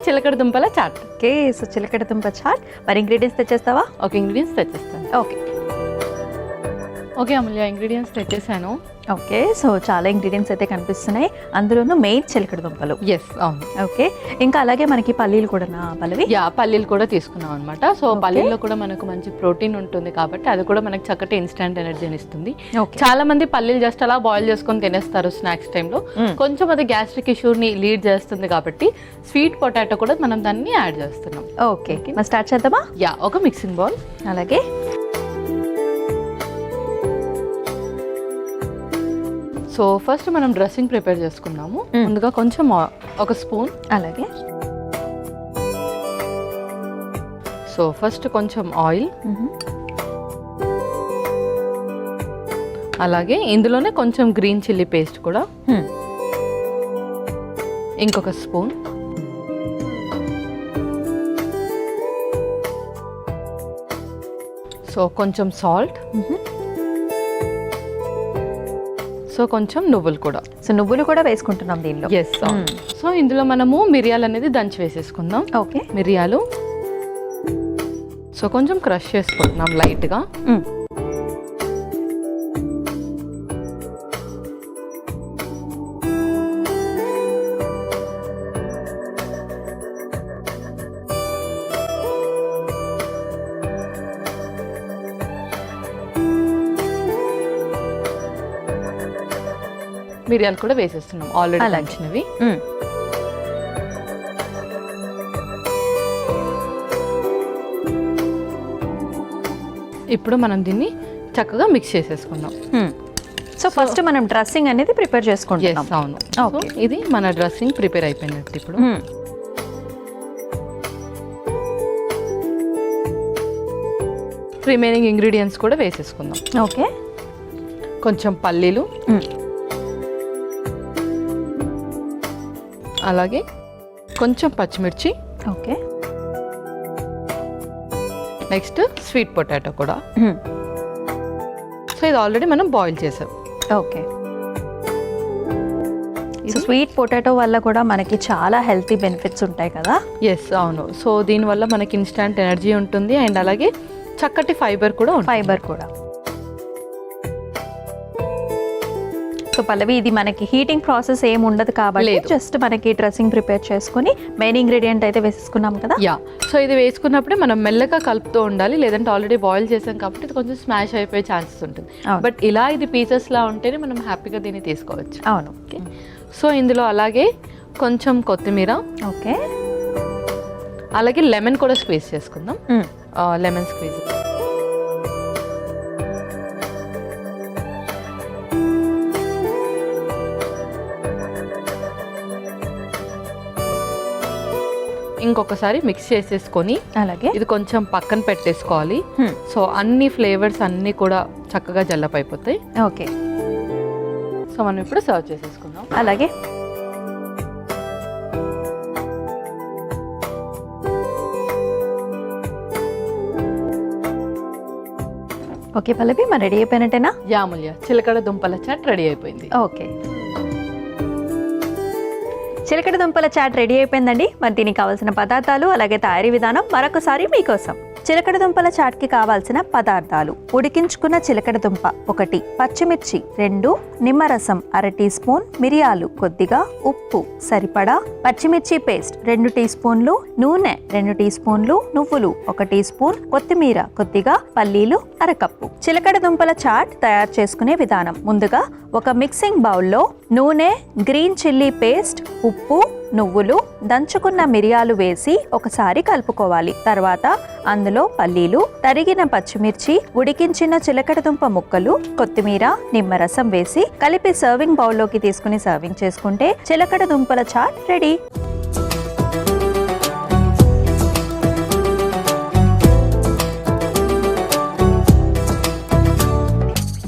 చిలకడ దుంపల chat. Okay, so చిలకడ దుంప చాట్. మరి ఇంగ్రీడియంట్స్ తెచ్చేస్తావా? ఓకే, ఇంగ్రీడియంట్స్ తెచ్చేస్తాను. ఓకే ఓకే అమూల్య, ఇంగ్రీడియంట్స్ తెచ్చేసాను. ఓకే, సో చాలా ఇంగ్రీడియంట్స్ అయితే కనిపిస్తున్నాయి, అందులోనూ మెయిన్ చిలకడ దుంపలు. ఎస్, అవును. ఓకే, ఇంకా అలాగే మనకి పల్లీలు కూడా పల్లవి. యా, పల్లీలు కూడా తీసుకున్నాం అనమాట. సో పల్లీల్లో కూడా మనకు మంచి ప్రోటీన్ ఉంటుంది కాబట్టి అది కూడా మనకి చక్కటి ఇన్స్టెంట్ ఎనర్జీని ఇస్తుంది. చాలా మంది పల్లీలు జస్ట్ అలా బాయిల్ చేసుకొని తినేస్తారు స్నాక్స్ టైంలో. కొంచెం అది గ్యాస్ట్రిక్ ఇష్యూని లీడ్ చేస్తుంది కాబట్టి స్వీట్ పొటాటో కూడా మనం దాన్ని యాడ్ చేస్తున్నాం. ఓకే, మరి స్టార్ట్ చేద్దామా? యా, ఒక మిక్సింగ్ బౌల్. అలాగే సో ఫస్ట్ మనం డ్రెస్సింగ్ ప్రిపేర్ చేసుకున్నాము. ముందుగా కొంచెం ఒక స్పూన్. అలాగే సో ఫస్ట్ కొంచెం ఆయిల్. అలాగే ఇందులోనే కొంచెం గ్రీన్ చిల్లీ పేస్ట్ కూడా. ఇంకొక స్పూన్. సో కొంచెం సాల్ట్. సో కొంచెం నువ్వులు కూడా. సో నువ్వులు కూడా వేసుకుంటున్నాం దీనిలో. ఎస్. సో ఇందులో మనము మిరియాలు అనేది దంచి వేసేసుకుందాం. ఓకే, మిరియాలు సో కొంచెం క్రష్ చేసుకుంటున్నాం లైట్గా. మిరియాలు కూడా వేసేస్తున్నాం ఆల్రెడీ దంచినవి. ఇప్పుడు మనం దీన్ని చక్కగా మిక్స్ చేసేసుకుందాం. సో ఫస్ట్ మనం డ్రెస్సింగ్ అనేది ప్రిపేర్ చేసుకుంటాం. అవును. ఇది మన డ్రెస్సింగ్ ప్రిపేర్ అయిపోయినట్టు. ఇప్పుడు రిమైనింగ్ ఇంగ్రీడియంట్స్ కూడా వేసేసుకుందాం. ఓకే, కొంచెం పల్లీలు, అలాగే కొంచెం పచ్చిమిర్చి. ఓకే, నెక్స్ట్ స్వీట్ పొటాటో కూడా. సో ఇది ఆల్రెడీ మనం బాయిల్ చేసాం. ఓకే, స్వీట్ పొటాటో వల్ల కూడా మనకి చాలా హెల్తీ బెనిఫిట్స్ ఉంటాయి కదా. ఎస్, అవును. సో దీనివల్ల మనకి ఇన్స్టాంట్ ఎనర్జీ ఉంటుంది అండ్ అలాగే చక్కటి ఫైబర్ కూడా. సో పల్లవి, ఇది మనకి హీటింగ్ ప్రాసెస్ ఏమి ఉండదు కాబట్టి జస్ట్ మనకి డ్రెస్సింగ్ ప్రిపేర్ చేసుకుని మెయిన్ ఇంగ్రీడియంట్ అయితే వేసేసుకున్నాం కదా. యా, సో ఇది వేసుకున్నప్పుడే మనం మెల్లగా కలుపుతూ ఉండాలి, లేదంటే ఆల్రెడీ బాయిల్ చేసాం కాబట్టి ఇది కొంచెం స్మాష్ అయిపోయే ఛాన్సెస్ ఉంటుంది. బట్ ఇలా ఇది పీసెస్ లా ఉంటేనే మనం హ్యాపీగా దీన్ని తీసుకోవచ్చు. అవును. ఓకే, సో ఇందులో అలాగే కొంచెం కొత్తిమీర. ఓకే, అలాగే లెమన్ కూడా స్క్వీజ్ చేసుకుందాం. Lemon squeeze. ఇంకొకసారి మిక్స్ చేసేసుకొని అలాగే ఇది కొంచెం పక్కన పెట్టేసుకోవాలి. సో అన్ని ఫ్లేవర్స్ అన్ని కూడా చక్కగా జల్లప్ అయిపోతాయి. ఓకే, సో మనం ఇప్పుడు సర్వ్ చేసేసుకుందాం. అలాగే ఓకే పల్లవి, మరి రెడీ అయిపోయినట్టేనా? యాముల్య, చిలకడ దుంపల చాట్ రెడీ అయిపోయింది. ఓకే, చిలకడ దుంపల చాట్ రెడీ అయిపోయిందండి. మరి దీనికి కావాల్సిన పదార్థాలు అలాగే తయారీ విధానం మరొకసారి మీకోసం. చిలకడ దుంపల చాట్కి కావాల్సిన పదార్థాలు: ఉడికించుకున్న చిలకడ దుంప 1, పచ్చిమిర్చి 2, నిమ్మరసం 1/2 టీ స్పూన్, మిరియాలు కొద్దిగా, ఉప్పు సరిపడా, పచ్చిమిర్చి పేస్ట్ 2 టీ స్పూన్లు, నూనె 2 టీ స్పూన్లు, నువ్వులు 1 టీ స్పూన్, కొత్తిమీర కొద్దిగా, పల్లీలు 1/2 కప్పు. చిలకడ దుంపల చాట్ తయారు చేసుకునే విధానం: ముందుగా ఒక మిక్సింగ్ బౌల్లో నూనె, గ్రీన్ చిల్లీ పేస్ట్, ఉప్పు, నువ్వులు, దంచుకున్న మిరియాలు వేసి ఒకసారి కలుపుకోవాలి. తర్వాత అందులో పల్లీలు, తరిగిన పచ్చిమిర్చి, ఉడికించిన చిలకడదుంప ముక్కలు, కొత్తిమీర, నిమ్మరసం వేసి కలిపి సర్వింగ్ బౌల్లోకి తీసుకుని సర్వింగ్ చేసుకుంటే చిలకడ దుంపల చాట్ రెడీ.